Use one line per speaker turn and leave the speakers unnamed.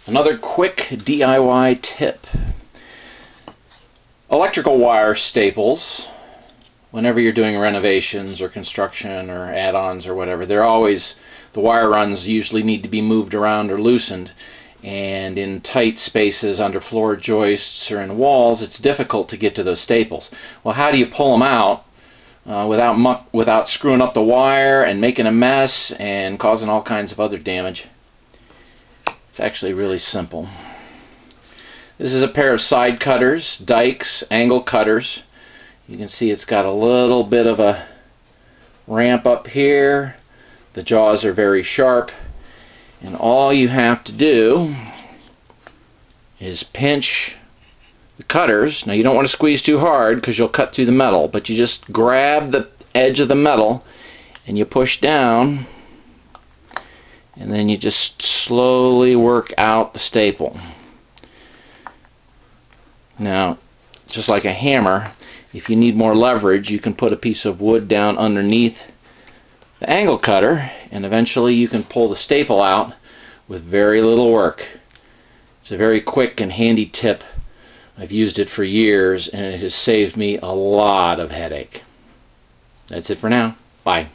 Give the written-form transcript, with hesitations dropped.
Another quick DIY tip. Electrical wire staples, whenever you're doing renovations or construction or add-ons or whatever, the wire runs usually need to be moved around or loosened, and in tight spaces under floor joists or in walls it's difficult to get to those staples. Well, how do you pull them out without screwing up the wire and making a mess and causing all kinds of other damage? It's actually really simple. This is a pair of side cutters, dikes, angle cutters. You can see it's got a little bit of a ramp up here. The jaws are very sharp, and all you have to do is pinch the cutters. Now, you don't want to squeeze too hard because you'll cut through the metal, but you just grab the edge of the metal and you push down, and then you just slowly work out the staple. Now, just like a hammer, if you need more leverage, you can put a piece of wood down underneath the angle cutter, and eventually you can pull the staple out with very little work. It's a very quick and handy tip. I've used it for years, and it has saved me a lot of headache. That's it for now. Bye.